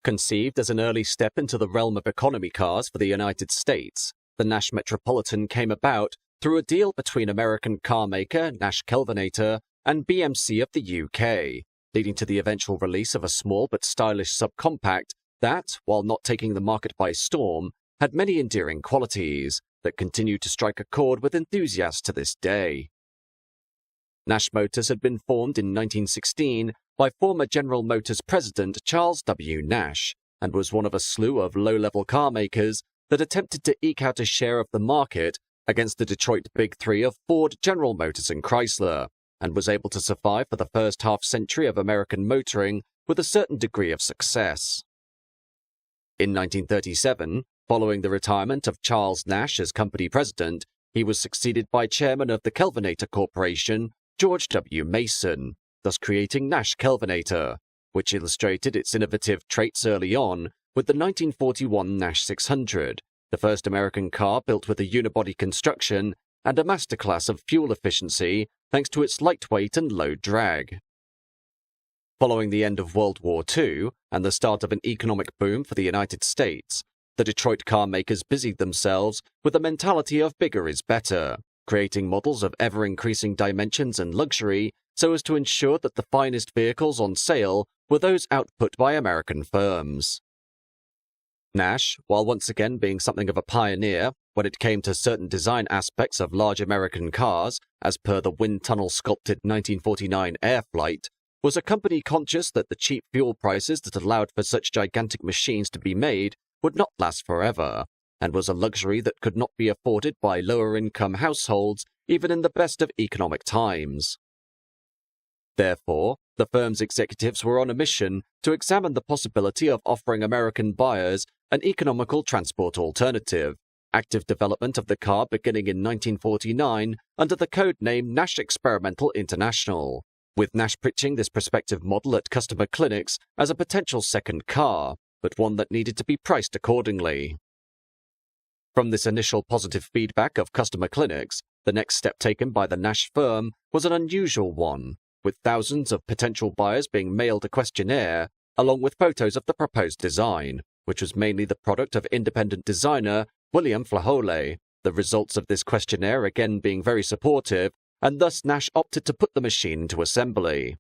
Conceived as an early step into the realm of economy cars for the United States, the Nash Metropolitan came about through a deal between American car maker Nash-Kelvinator and BMC of the UK, leading to the eventual release of a small but stylish subcompact that, while not taking the market by storm, had many endearing qualities that continue to strike a chord with enthusiasts to this day. Nash Motors had been formed in 1916 by former General Motors president Charles W. Nash, and was one of a slew of low-level car makers that attempted to eke out a share of the market against the Detroit Big Three of Ford, General Motors and Chrysler, and was able to survive for the first half-century of American motoring with a certain degree of success. In 1937, following the retirement of Charles Nash as company president, he was succeeded by chairman of the Kelvinator Corporation, George W. Mason, thus creating Nash-Kelvinator, which illustrated its innovative traits early on with the 1941 Nash 600, the first American car built with a unibody construction and a masterclass of fuel efficiency thanks to its lightweight and low drag. Following the end of World War II and the start of an economic boom for the United States, the Detroit car makers busied themselves with the mentality of bigger is better, creating models of ever-increasing dimensions and luxury so as to ensure that the finest vehicles on sale were those output by American firms. Nash, while once again being something of a pioneer when it came to certain design aspects of large American cars, as per the wind tunnel sculpted 1949 Air Flight, was a company conscious that the cheap fuel prices that allowed for such gigantic machines to be made would not last forever, and was a luxury that could not be afforded by lower-income households even in the best of economic times. Therefore, the firm's executives were on a mission to examine the possibility of offering American buyers an economical transport alternative, active development of the car beginning in 1949 under the code name Nash Experimental International, with Nash pitching this prospective model at customer clinics as a potential second car, but one that needed to be priced accordingly. From this initial positive feedback of customer clinics, the next step taken by the Nash firm was an unusual one, with thousands of potential buyers being mailed a questionnaire, along with photos of the proposed design, which was mainly the product of independent designer William Flahole, the results of this questionnaire again being very supportive, and thus Nash opted to put the machine into assembly.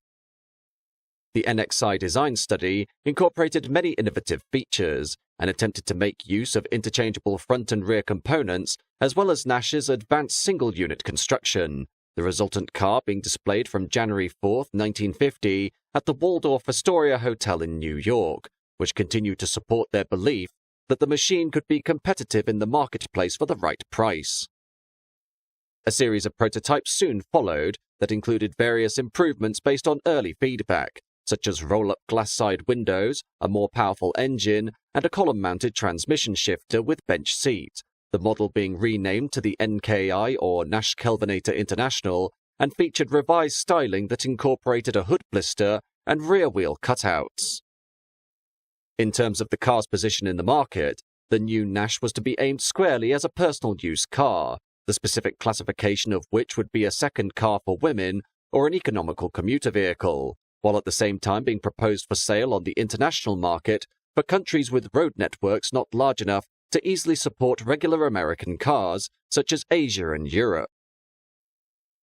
The NXI design study incorporated many innovative features and attempted to make use of interchangeable front and rear components as well as Nash's advanced single-unit construction, the resultant car being displayed from January 4, 1950 at the Waldorf Astoria Hotel in New York, which continued to support their belief that the machine could be competitive in the marketplace for the right price. A series of prototypes soon followed that included various improvements based on early feedback, such as roll-up glass side windows, a more powerful engine, and a column-mounted transmission shifter with bench seat, the model being renamed to the NKI or Nash-Kelvinator International and featured revised styling that incorporated a hood blister and rear wheel cutouts. In terms of the car's position in the market, the new Nash was to be aimed squarely as a personal use car, the specific classification of which would be a second car for women or an economical commuter vehicle, while at the same time being proposed for sale on the international market for countries with road networks not large enough to easily support regular American cars, such as Asia and Europe.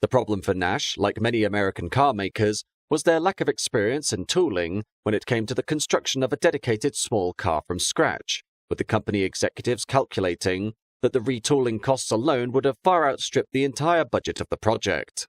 The problem for Nash, like many American car makers, was their lack of experience and tooling when it came to the construction of a dedicated small car from scratch, with the company executives calculating that the retooling costs alone would have far outstripped the entire budget of the project.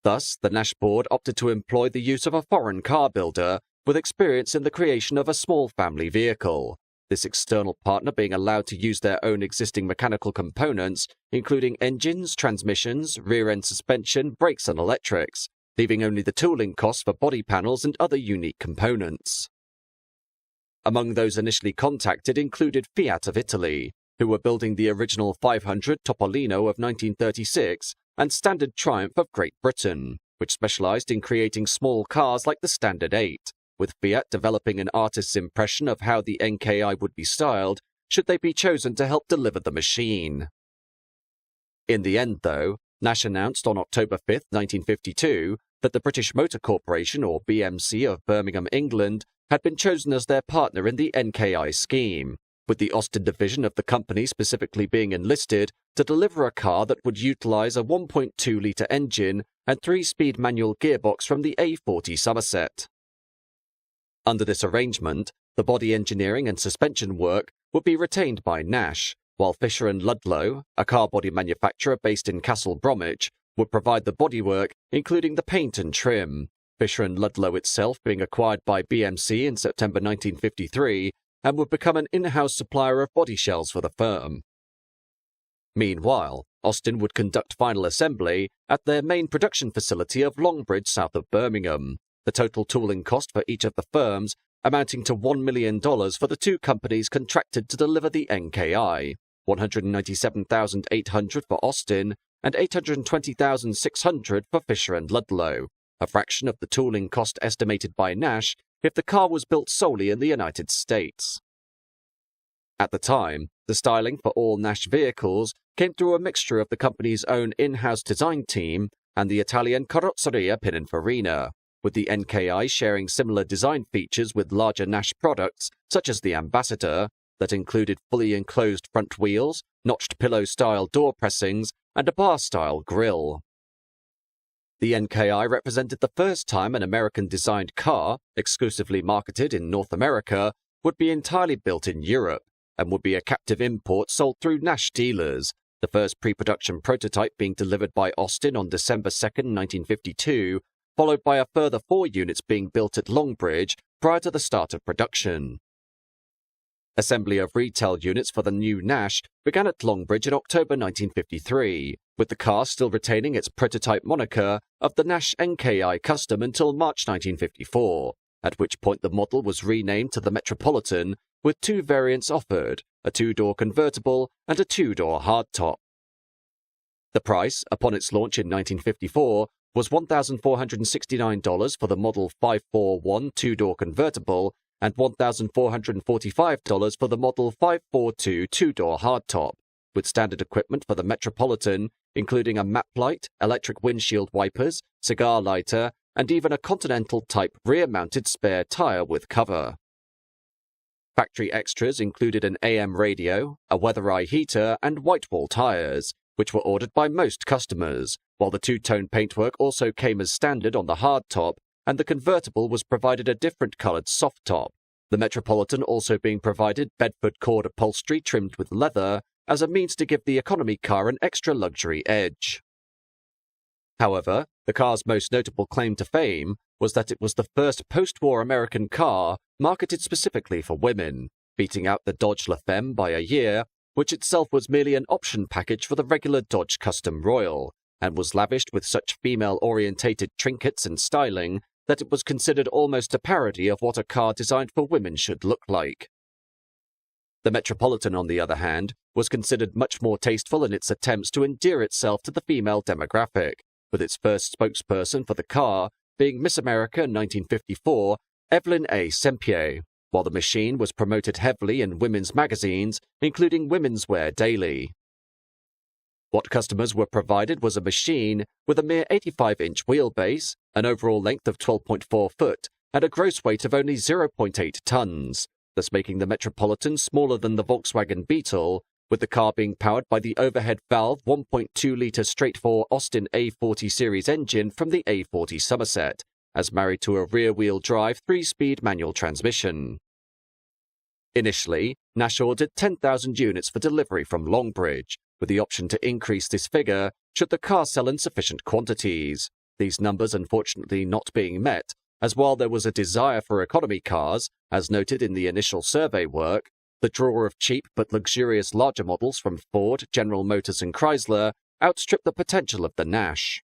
Thus, the Nash board opted to employ the use of a foreign car builder with experience in the creation of a small family vehicle, this external partner being allowed to use their own existing mechanical components, including engines, transmissions, rear-end suspension, brakes and electrics, leaving only the tooling costs for body panels and other unique components. Among those initially contacted included Fiat of Italy, who were building the original 500 Topolino of 1936, and Standard Triumph of Great Britain, which specialized in creating small cars like the Standard 8, with Fiat developing an artist's impression of how the NKI would be styled should they be chosen to help deliver the machine. In the end, though, Nash announced on October 5, 1952, that the British Motor Corporation, or BMC, of Birmingham, England, had been chosen as their partner in the NKI scheme, with the Austin division of the company specifically being enlisted to deliver a car that would utilize a 1.2-litre engine and 3-speed manual gearbox from the A40 Somerset. Under this arrangement, the body engineering and suspension work would be retained by Nash, while Fisher & Ludlow, a car body manufacturer based in Castle Bromwich, would provide the bodywork, including the paint and trim, Fisher & Ludlow itself being acquired by BMC in September 1953 and would become an in-house supplier of body shells for the firm. Meanwhile, Austin would conduct final assembly at their main production facility of Longbridge south of Birmingham, the total tooling cost for each of the firms amounting to $1 million for the two companies contracted to deliver the NKI, $197,800 for Austin and $820,600 for Fisher & Ludlow, a fraction of the tooling cost estimated by Nash if the car was built solely in the United States. At the time, the styling for all Nash vehicles came through a mixture of the company's own in-house design team and the Italian Carrozzeria Pininfarina, with the NKI sharing similar design features with larger Nash products such as the Ambassador, that included fully enclosed front wheels, notched pillow-style door pressings, and a bar-style grille. The NKI represented the first time an American-designed car, exclusively marketed in North America, would be entirely built in Europe, and would be a captive import sold through Nash dealers, the first pre-production prototype being delivered by Austin on December 2, 1952, followed by a further 4 units being built at Longbridge prior to the start of production. Assembly of retail units for the new Nash began at Longbridge in October 1953, with the car still retaining its prototype moniker of the Nash NKI Custom until March 1954, at which point the model was renamed to the Metropolitan, with 2 variants offered, a 2-door convertible and a 2-door hardtop. The price, upon its launch in 1954, was $1,469 for the Model 541 2-door convertible and $1,445 for the Model 542 2-door hardtop, with standard equipment for the Metropolitan, including a map light, electric windshield wipers, cigar lighter, and even a Continental-type rear-mounted spare tire with cover. Factory extras included an AM radio, a weather eye heater, and white-wall tires, which were ordered by most customers, while the 2-tone paintwork also came as standard on the hardtop, and the convertible was provided a different coloured soft top, the Metropolitan also being provided Bedford cord upholstery trimmed with leather as a means to give the economy car an extra luxury edge. However, the car's most notable claim to fame was that it was the first post-war American car marketed specifically for women, beating out the Dodge La Femme by a year, which itself was merely an option package for the regular Dodge Custom Royal, and was lavished with such female-orientated trinkets and styling that it was considered almost a parody of what a car designed for women should look like. The Metropolitan, on the other hand, was considered much more tasteful in its attempts to endear itself to the female demographic, with its first spokesperson for the car being Miss America 1954, Evelyn A. Sempier, while the machine was promoted heavily in women's magazines, including Women's Wear Daily. What customers were provided was a machine with a mere 85-inch wheelbase, an overall length of 12.4 foot, and a gross weight of only 0.8 tons, thus making the Metropolitan smaller than the Volkswagen Beetle, with the car being powered by the overhead valve 1.2-litre straight-four Austin A40 series engine from the A40 Somerset, as married to a rear-wheel drive 3-speed manual transmission. Initially, Nash ordered 10,000 units for delivery from Longbridge, with the option to increase this figure should the car sell in sufficient quantities, these numbers unfortunately not being met, as while there was a desire for economy cars, as noted in the initial survey work, the draw of cheap but luxurious larger models from Ford, General Motors and Chrysler outstripped the potential of the Nash.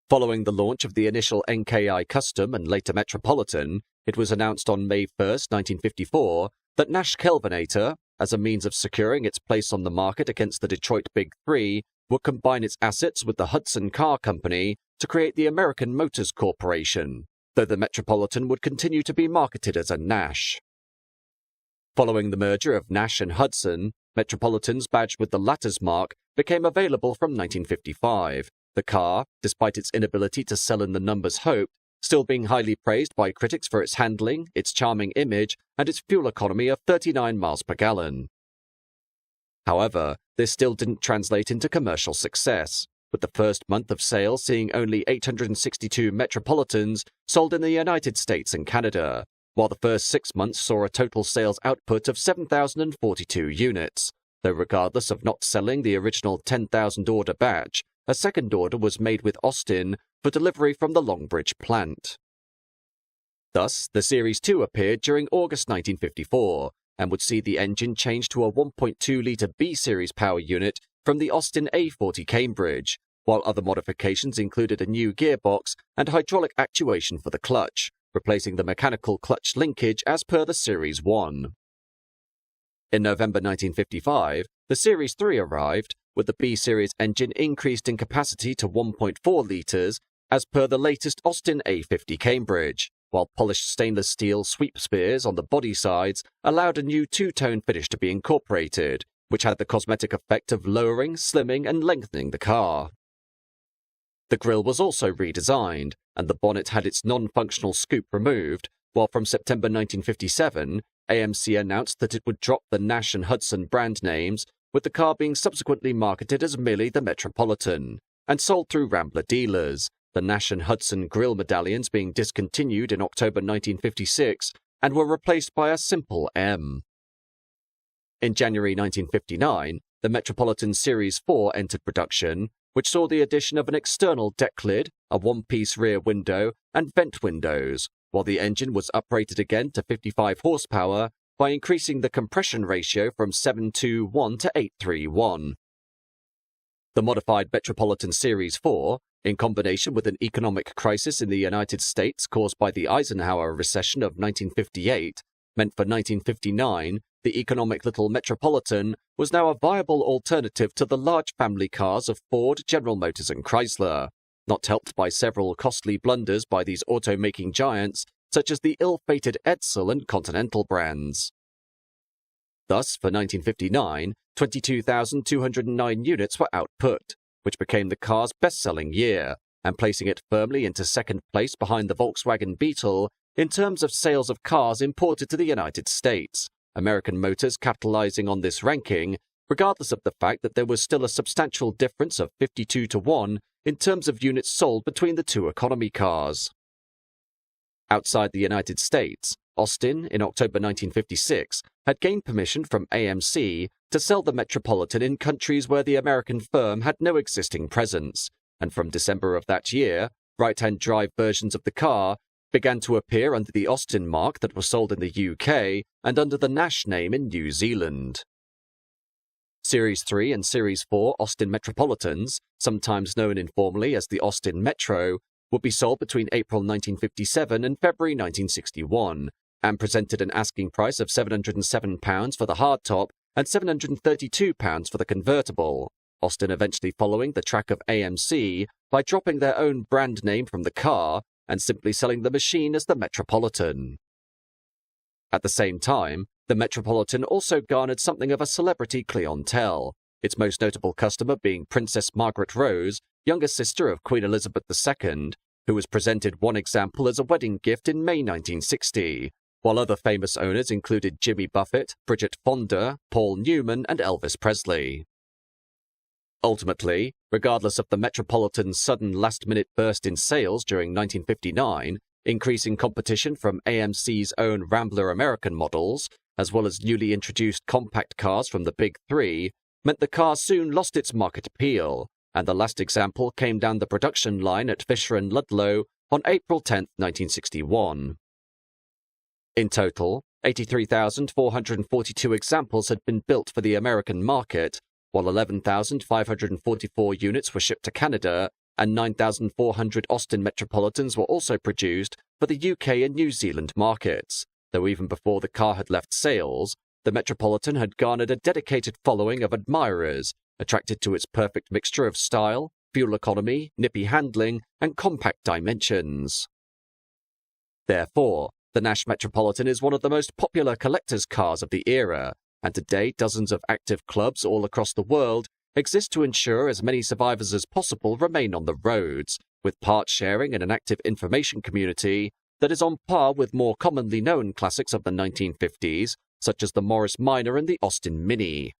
Following the launch of the initial NKI Custom and later Metropolitan, it was announced on May 1, 1954, that Nash-Kelvinator, as a means of securing its place on the market against the Detroit Big Three, would combine its assets with the Hudson Car Company to create the American Motors Corporation, though the Metropolitan would continue to be marketed as a Nash. Following the merger of Nash and Hudson, Metropolitans badged with the latter's mark became available from 1955, The car, despite its inability to sell in the numbers hoped, still being highly praised by critics for its handling, its charming image, and its fuel economy of 39 miles per gallon. However, this still didn't translate into commercial success, with the first month of sales seeing only 862 Metropolitans sold in the United States and Canada, while the first 6 months saw a total sales output of 7,042 units, though regardless of not selling the original 10,000 order batch, a second order was made with Austin for delivery from the Longbridge plant. Thus, the Series 2 appeared during August 1954 and would see the engine change to a 1.2-litre B-Series power unit from the Austin A40 Cambridge, while other modifications included a new gearbox and hydraulic actuation for the clutch, replacing the mechanical clutch linkage as per the Series 1. In November 1955, the Series 3 arrived, with the B-Series engine increased in capacity to 1.4 litres as per the latest Austin A50 Cambridge, while polished stainless steel sweep spears on the body sides allowed a new two-tone finish to be incorporated, which had the cosmetic effect of lowering, slimming, and lengthening the car. The grille was also redesigned, and the bonnet had its non-functional scoop removed, while from September 1957, AMC announced that it would drop the Nash and Hudson brand names, with the car being subsequently marketed as merely the Metropolitan, and sold through Rambler dealers, the Nash and Hudson grille medallions being discontinued in October 1956 and were replaced by a simple M. In January 1959, the Metropolitan Series 4 entered production, which saw the addition of an external deck lid, a one-piece rear window, and vent windows, while the engine was uprated again to 55 horsepower by increasing the compression ratio from 7:1 to 8:1. The modified Metropolitan Series 4, in combination with an economic crisis in the United States caused by the Eisenhower Recession of 1958, meant for 1959 the economic little Metropolitan was now a viable alternative to the large family cars of Ford, General Motors and Chrysler, not helped by several costly blunders by these automaking giants, such as the ill-fated Edsel and Continental brands. Thus, for 1959, 22,209 units were output, which became the car's best-selling year, and placing it firmly into second place behind the Volkswagen Beetle in terms of sales of cars imported to the United States, American Motors capitalizing on this ranking, regardless of the fact that there was still a substantial difference of 52-1 in terms of units sold between the two economy cars. Outside the United States, Austin, in October 1956, had gained permission from AMC to sell the Metropolitan in countries where the American firm had no existing presence, and from December of that year, right-hand drive versions of the car began to appear under the Austin mark that was sold in the UK and under the Nash name in New Zealand. Series 3 and Series 4 Austin Metropolitans, sometimes known informally as the Austin Metro, would be sold between April 1957 and February 1961, and presented an asking price of £707 for the hardtop and £732 for the convertible, Austin eventually following the track of AMC by dropping their own brand name from the car and simply selling the machine as the Metropolitan. At the same time, the Metropolitan also garnered something of a celebrity clientele, its most notable customer being Princess Margaret Rose, younger sister of Queen Elizabeth II, who was presented one example as a wedding gift in May 1960, while other famous owners included Jimmy Buffett, Bridget Fonda, Paul Newman, and Elvis Presley. Ultimately, regardless of the Metropolitan's sudden last-minute burst in sales during 1959, increasing competition from AMC's own Rambler American models, as well as newly introduced compact cars from the Big Three, meant the car soon lost its market appeal, and the last example came down the production line at Fisher & Ludlow on April 10, 1961. In total, 83,442 examples had been built for the American market, while 11,544 units were shipped to Canada, and 9,400 Austin Metropolitans were also produced for the UK and New Zealand markets, though even before the car had left sales, the Metropolitan had garnered a dedicated following of admirers, attracted to its perfect mixture of style, fuel economy, nippy handling, and compact dimensions. Therefore, the Nash Metropolitan is one of the most popular collector's cars of the era, and today dozens of active clubs all across the world exist to ensure as many survivors as possible remain on the roads, with part sharing and an active information community that is on par with more commonly known classics of the 1950s, such as the Morris Minor and the Austin Mini.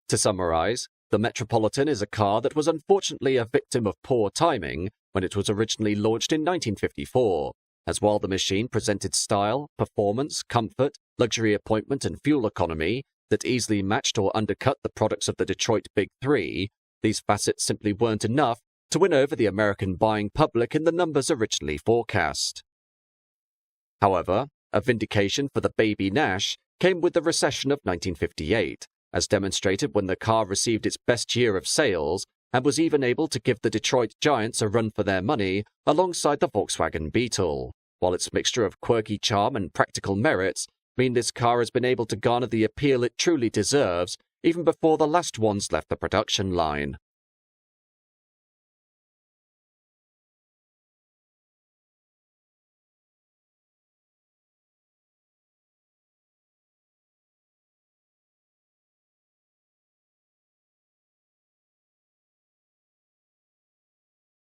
To summarize, the Metropolitan is a car that was unfortunately a victim of poor timing when it was originally launched in 1954, as while the machine presented style, performance, comfort, luxury appointment and fuel economy that easily matched or undercut the products of the Detroit Big Three, these facets simply weren't enough to win over the American buying public in the numbers originally forecast. However, a vindication for the baby Nash came with the recession of 1958, as demonstrated when the car received its best year of sales and was even able to give the Detroit Giants a run for their money alongside the Volkswagen Beetle, while its mixture of quirky charm and practical merits mean this car has been able to garner the appeal it truly deserves even before the last ones left the production line.